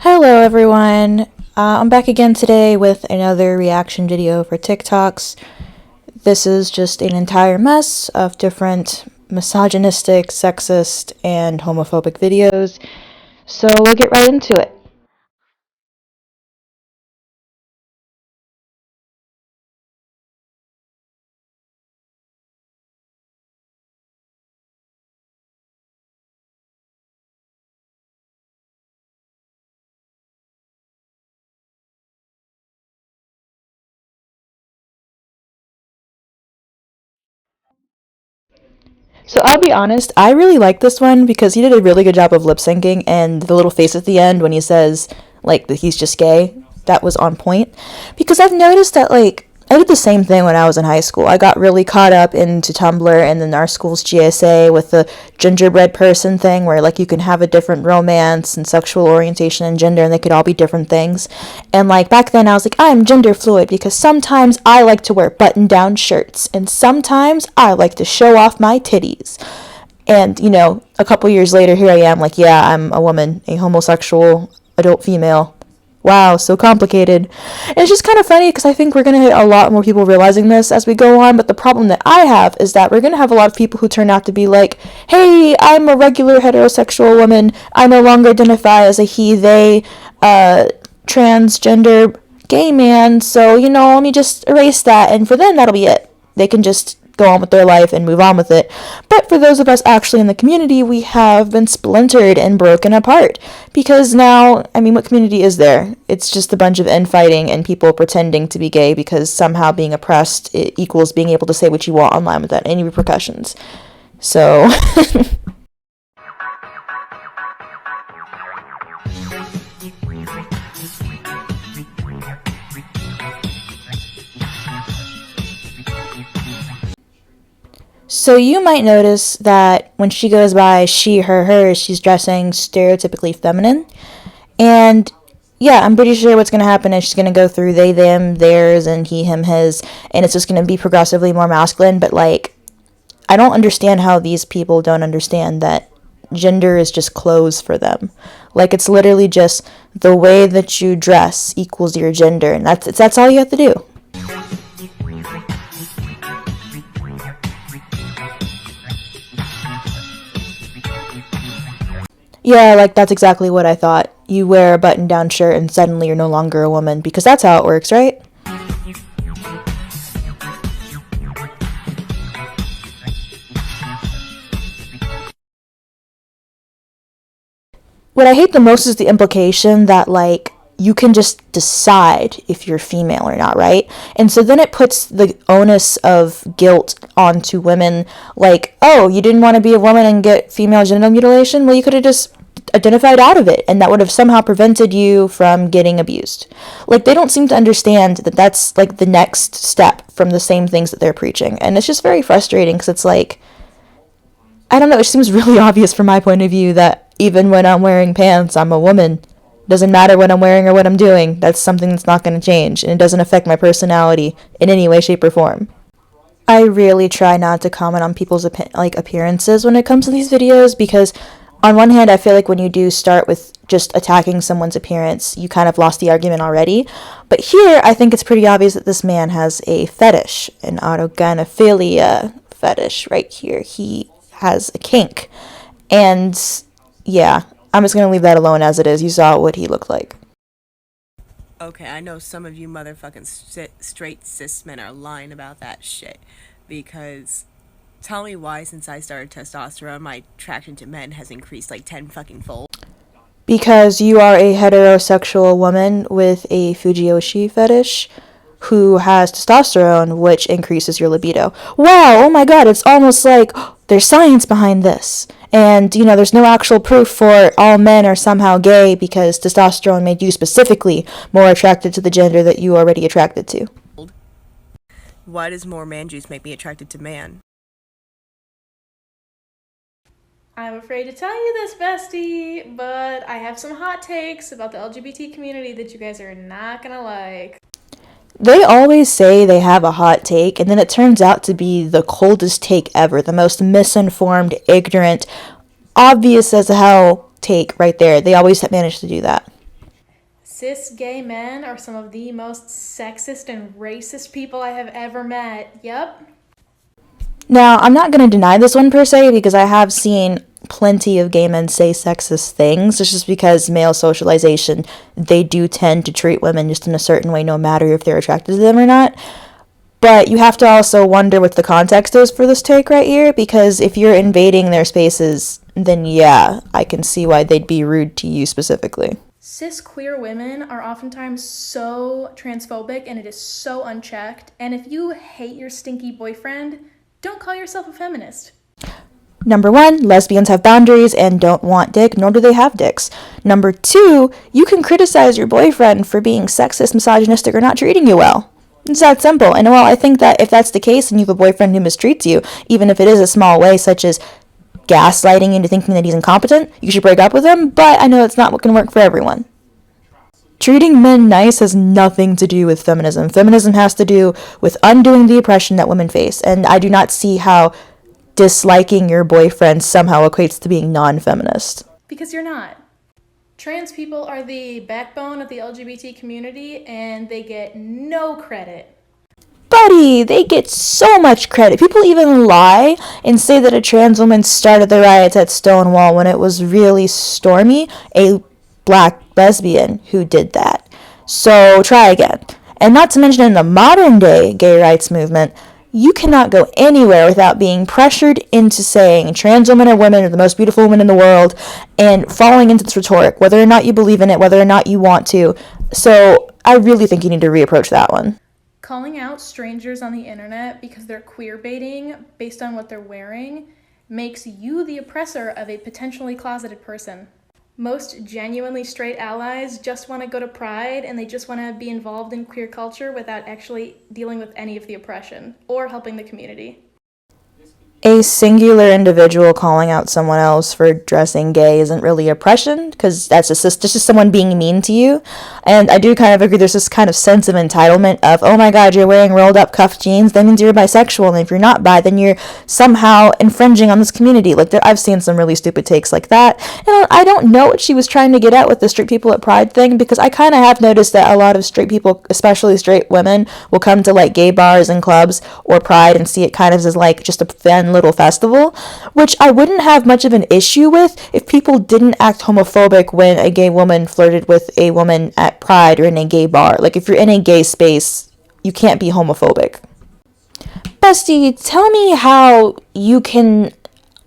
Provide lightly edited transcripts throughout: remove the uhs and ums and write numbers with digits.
Hello everyone, I'm back again today with another reaction video for TikToks. This is just an entire mess of different misogynistic, sexist, and homophobic videos, so we'll get right into it. So I'll be honest, I really like this one because he did a really good job of lip syncing, and the little face at the end when he says, like, that he's just gay, that was on point. Because I've noticed that, like, I did the same thing when I was in high school. I got really caught up into Tumblr and then our school's GSA with the gingerbread person thing where, like, you can have a different romance and sexual orientation and gender and they could all be different things. And, like, back then I was like, I'm gender fluid because sometimes I like to wear button-down shirts and sometimes I like to show off my titties. And, you know, a couple years later, here I am, like, yeah, I'm a woman, a homosexual adult female. Wow, so complicated. And it's just kind of funny because I think we're going to hit a lot more people realizing this as we go on, but the problem that I have is that we're going to have a lot of people who turn out to be like, hey, I'm a regular heterosexual woman. I no longer identify as a he, they, transgender gay man, so, you know, let me just erase that, and for them, that'll be it. They can just go on with their life and move on with it. But for those of us actually in the community, we have been splintered and broken apart. Because now, I mean, what community is there? It's just a bunch of infighting and people pretending to be gay because somehow being oppressed equals being able to say what you want online without any repercussions. So... So you might notice that when she goes by she, her, hers, she's dressing stereotypically feminine. And yeah, I'm pretty sure what's going to happen is she's going to go through they, them, theirs, and he, him, his, and it's just going to be progressively more masculine. But, like, I don't understand how these people don't understand that gender is just clothes for them. Like, it's literally just the way that you dress equals your gender, and that's all you have to do. Yeah, like, that's exactly what I thought. You wear a button-down shirt and suddenly you're no longer a woman, because that's how it works, right? What I hate the most is the implication that, like, you can just decide if you're female or not, right? And so then it puts the onus of guilt onto women, like, oh, you didn't want to be a woman and get female genital mutilation? Well, you could have just identified out of it, and that would have somehow prevented you from getting abused. Like, they don't seem to understand that that's, like, the next step from the same things that they're preaching. And it's just very frustrating because it's like, I don't know, it seems really obvious from my point of view that even when I'm wearing pants, I'm a woman. Doesn't matter what I'm wearing or what I'm doing. That's something that's not going to change, and it doesn't affect my personality in any way, shape, or form. I really try not to comment on people's appearances when it comes to these videos because on one hand, I feel like when you do start with just attacking someone's appearance, you kind of lost the argument already. But here, I think it's pretty obvious that this man has a fetish, an autogynephilia fetish right here. He has a kink. And yeah, I'm just going to leave that alone as it is. You saw what he looked like. Okay, I know some of you motherfucking straight cis men are lying about that shit. Because tell me why, since I started testosterone, my attraction to men has increased like 10 fucking fold. Because you are a heterosexual woman with a Fujiyoshi fetish who has testosterone, which increases your libido. Wow, oh my god, it's almost like there's science behind this. And, you know, there's no actual proof for all men are somehow gay because testosterone made you specifically more attracted to the gender that you are already attracted to. Why does more man juice make me attracted to man? I'm afraid to tell you this, bestie, but I have some hot takes about the LGBT community that you guys are not gonna like. They always say they have a hot take, and then it turns out to be the coldest take ever, the most misinformed, ignorant, obvious as hell take right there. They always manage to do that. Cis gay men are some of the most sexist and racist people I have ever met. Yep. Now, I'm not going to deny this one per se because I have seen plenty of gay men say sexist things. It's just because male socialization, they do tend to treat women just in a certain way no matter if they're attracted to them or not. But you have to also wonder what the context is for this take right here, because if you're invading their spaces, then yeah, I can see why they'd be rude to you specifically. Cis queer women are oftentimes so transphobic and it is so unchecked. And if you hate your stinky boyfriend, don't call yourself a feminist. Number 1, lesbians have boundaries and don't want dick, nor do they have dicks. Number 2, you can criticize your boyfriend for being sexist, misogynistic, or not treating you well. It's that simple. And while I think that if that's the case and you have a boyfriend who mistreats you, even if it is a small way, such as gaslighting into thinking that he's incompetent, you should break up with him, but I know it's not going to work for everyone. Treating men nice has nothing to do with feminism. Feminism has to do with undoing the oppression that women face, and I do not see how disliking your boyfriend somehow equates to being non-feminist. Because you're not. Trans people are the backbone of the LGBT community and they get no credit. Buddy, they get so much credit. People even lie and say that a trans woman started the riots at Stonewall when it was really Stormy, a black lesbian, who did that. So try again. And not to mention in the modern day gay rights movement, you cannot go anywhere without being pressured into saying trans women are the most beautiful women in the world, and falling into this rhetoric, whether or not you believe in it, whether or not you want to. So I really think you need to reapproach that one. Calling out strangers on the internet because they're queer baiting based on what they're wearing makes you the oppressor of a potentially closeted person. Most genuinely straight allies just want to go to Pride and they just want to be involved in queer culture without actually dealing with any of the oppression or helping the community. A singular individual calling out someone else for dressing gay isn't really oppression, because that's just someone being mean to you. And I do kind of agree there's this kind of sense of entitlement of, oh my god, you're wearing rolled up cuffed jeans, that means you're bisexual, and if you're not bi, then you're somehow infringing on this community. Like, I've seen some really stupid takes like that. And I don't know what she was trying to get at with the straight people at Pride thing, because I kind of have noticed that a lot of straight people, especially straight women, will come to like gay bars and clubs or Pride and see it kind of as like just a fun little festival, which I wouldn't have much of an issue with if people didn't act homophobic when a gay woman flirted with a woman at Pride or in a gay bar. Like, if you're in a gay space, you can't be homophobic. Bestie, tell me how you can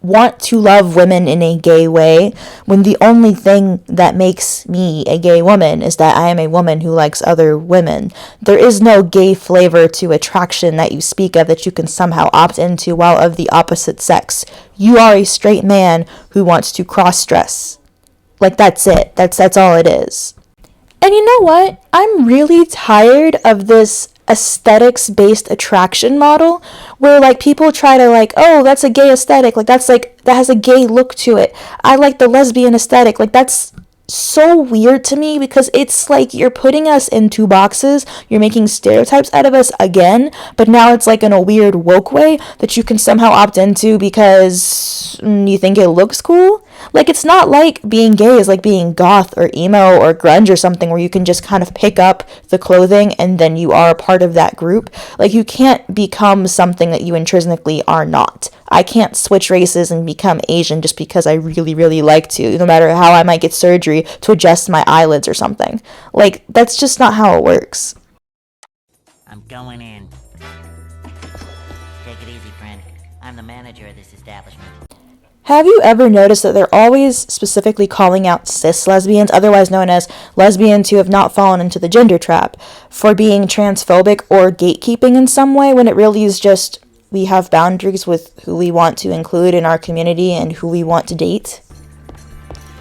want to love women in a gay way when the only thing that makes me a gay woman is that I am a woman who likes other women. There is no gay flavor to attraction that you speak of that you can somehow opt into while of the opposite sex. You are a straight man who wants to cross-dress. Like, that's it. That's all it is. And you know what? I'm really tired of this aesthetics-based attraction model where like people try to like, oh, that's a gay aesthetic, like that's like that has a gay look to it. I like the lesbian aesthetic. Like, that's so weird to me, because it's like you're putting us in two boxes, you're making stereotypes out of us again, but now it's like in a weird woke way that you can somehow opt into because you think it looks cool. Like, it's not like being gay is like being goth or emo or grunge or something where you can just kind of pick up the clothing and then you are a part of that group. Like, you can't become something that you intrinsically are not. I can't switch races and become Asian just because I really, really like to, no matter how I might get surgery to adjust my eyelids or something. Like, that's just not how it works. I'm going in. Take it easy, friend. I'm the manager of this establishment. Have you ever noticed that they're always specifically calling out cis lesbians, otherwise known as lesbians who have not fallen into the gender trap, for being transphobic or gatekeeping in some way, when it really is just we have boundaries with who we want to include in our community and who we want to date?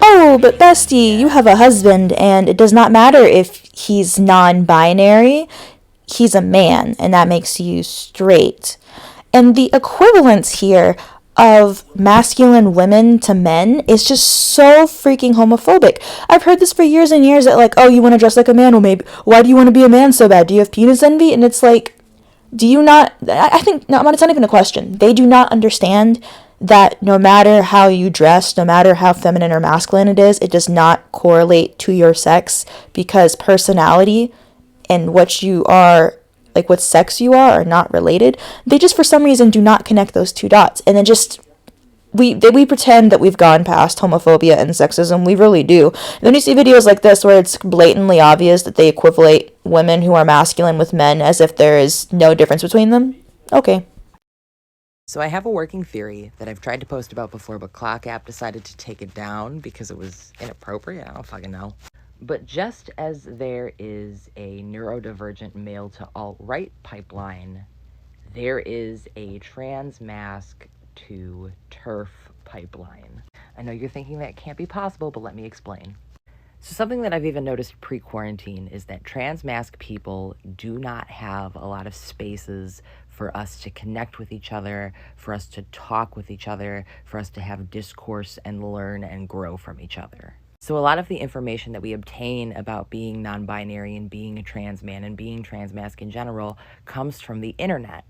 Oh, but bestie, you have a husband, and it does not matter if he's non-binary. He's a man, and that makes you straight. And the equivalence here of masculine women to men is just so freaking homophobic. I've heard this for years and years that like, oh, you want to dress like a man? Well, maybe. Why do you want to be a man so bad? Do you have penis envy? And it's like, do you not? I think, no, it's not even a question. They do not understand that no matter how you dress, no matter how feminine or masculine it is, it does not correlate to your sex, because personality and what you are, like what sex you are not related. They just for some reason do not connect those two dots. And then just we pretend that we've gone past homophobia and sexism. We really do. And then you see videos like this where it's blatantly obvious that they equivalate women who are masculine with men as if there is no difference between them. Okay. So I have a working theory that I've tried to post about before, but Clock App decided to take it down because it was inappropriate. I don't fucking know. But just as there is a neurodivergent male to alt-right pipeline, there is a trans mask to TERF pipeline. I know you're thinking that can't be possible, but let me explain. So something that I've even noticed pre-quarantine is that trans masc people do not have a lot of spaces for us to connect with each other, for us to talk with each other, for us to have discourse and learn and grow from each other. So a lot of the information that we obtain about being non-binary and being a trans man and being trans masc in general comes from the internet.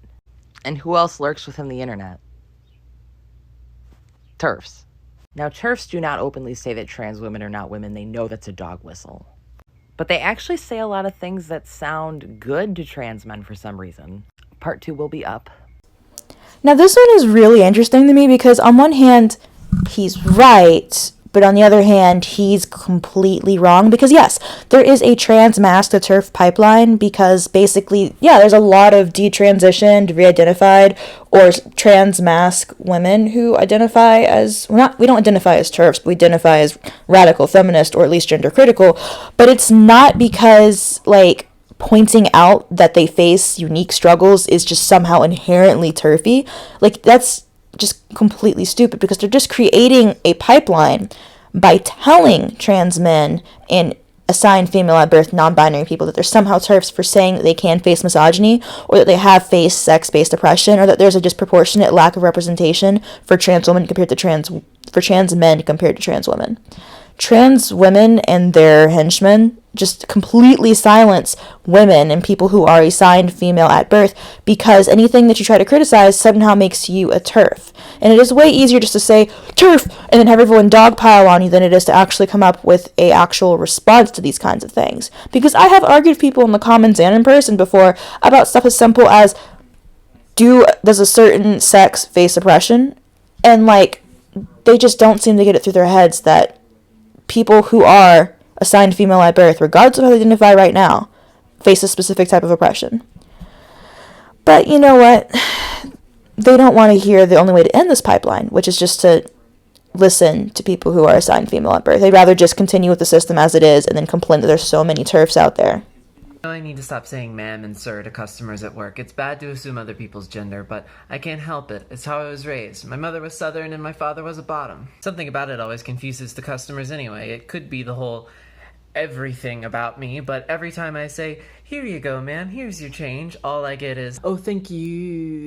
And who else lurks within the internet? TERFs. Now, TERFs do not openly say that trans women are not women. They know that's a dog whistle. But they actually say a lot of things that sound good to trans men for some reason. Part 2 will be up. Now, this one is really interesting to me because on one hand, he's right, but on the other hand, he's completely wrong. Because yes, there is a trans mask to TERF pipeline because basically, yeah, there's a lot of detransitioned, re-identified, or trans mask women who identify as, we don't identify as TERFs, but we identify as radical feminist or at least gender critical. But it's not because, like, pointing out that they face unique struggles is just somehow inherently TERFy. Like, that's just completely stupid because they're just creating a pipeline by telling trans men and assigned female at birth non-binary people that they're somehow TERFs for saying that they can face misogyny, or that they have faced sex-based oppression, or that there's a disproportionate lack of representation for trans women compared to trans men compared to trans women. Trans women and their henchmen just completely silence women and people who are assigned female at birth, because anything that you try to criticize somehow makes you a TERF. And it is way easier just to say TERF and then have everyone dogpile on you than it is to actually come up with a actual response to these kinds of things. Because I have argued with people in the comments and in person before about stuff as simple as, does a certain sex face oppression? And like, they just don't seem to get it through their heads that people who are assigned female at birth, regardless of how they identify right now, face a specific type of oppression. But you know what? They don't want to hear the only way to end this pipeline, which is just to listen to people who are assigned female at birth. They'd rather just continue with the system as it is and then complain that there's so many TERFs out there. I need to stop saying ma'am and sir to customers at work. It's bad to assume other people's gender, but I can't help it. It's how I was raised. My mother was Southern and my father was a bottom. Something about it always confuses the customers anyway. It could be the whole everything about me, but every time I say, here you go, ma'am, here's your change, all I get is, oh, thank you.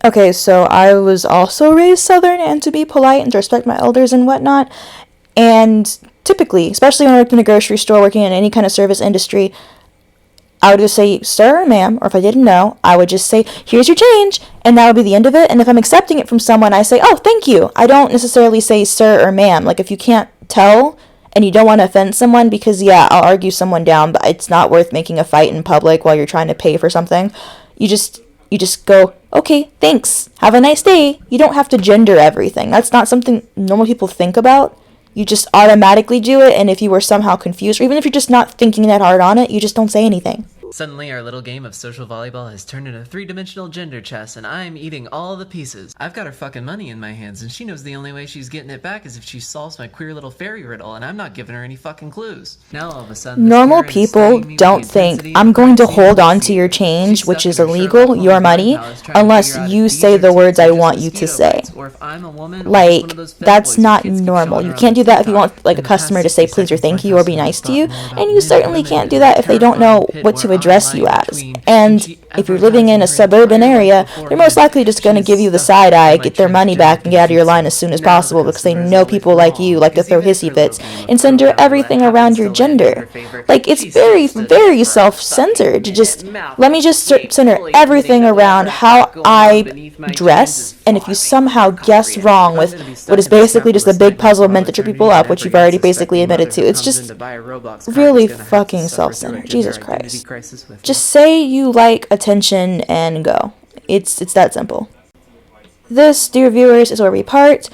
Okay, so I was also raised Southern and to be polite and to respect my elders and whatnot. And typically, especially when I worked in a grocery store, working in any kind of service industry, I would just say, sir or ma'am, or if I didn't know, I would just say, here's your change, and that would be the end of it. And if I'm accepting it from someone, I say, oh, thank you. I don't necessarily say sir or ma'am. Like, if you can't tell and you don't want to offend someone, because, yeah, I'll argue someone down, but it's not worth making a fight in public while you're trying to pay for something. You just go, okay, thanks, have a nice day. You don't have to gender everything. That's not something normal people think about. You just automatically do it, and if you were somehow confused, or even if you're just not thinking that hard on it, you just don't say anything. Suddenly, our little game of social volleyball has turned into three-dimensional gender chess, and I'm eating all the pieces. I've got her fucking money in my hands, and she knows the only way she's getting it back is if she solves my queer little fairy riddle, and I'm not giving her any fucking clues. Now all of a sudden, normal people don't think, I'm going to hold on to your change, which is illegal, your money, unless you say the words I want you to say. Like, that's not normal. You can't do that if you want, like, a customer to say please or thank you or be nice to you, and you certainly can't do that if they don't know what to address you as. And if you're living in a suburban area, they're most likely just going to give you the side eye, get their money back, and get out of your line as soon as possible because they know people like you like to throw hissy fits and center everything around your gender. Like, it's very, very self-centered to just, let me just center everything around how I dress, and if you somehow guess wrong with what is basically just a big puzzle meant to trip people up, which you've already basically admitted to, it's just really fucking self-centered. Jesus Christ. Just say you like attention and go. It's that simple. This, dear viewers, is where we part.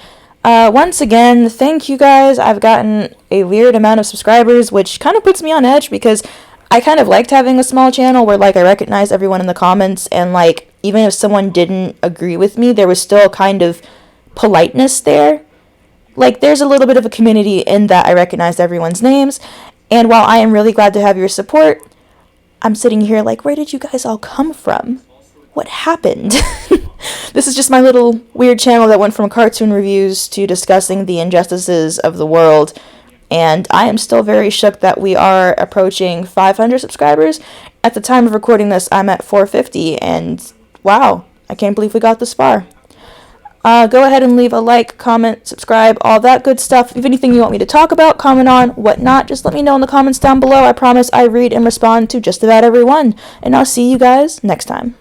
Once again, thank you guys. I've gotten a weird amount of subscribers, which kind of puts me on edge because I kind of liked having a small channel where, like, I recognized everyone in the comments, and, like, even if someone didn't agree with me, there was still kind of politeness there. Like, there's a little bit of a community in that I recognized everyone's names, and while I am really glad to have your support, I'm sitting here like, where did you guys all come from? What happened? This is just my little weird channel that went from cartoon reviews to discussing the injustices of the world, and I am still very shook that we are approaching 500 subscribers. At the time of recording this, I'm at 450, and wow, I can't believe we got this far. Go ahead and leave a like, comment, subscribe, all that good stuff. If anything you want me to talk about, comment on, whatnot, just let me know in the comments down below. I promise I read and respond to just about everyone, and I'll see you guys next time.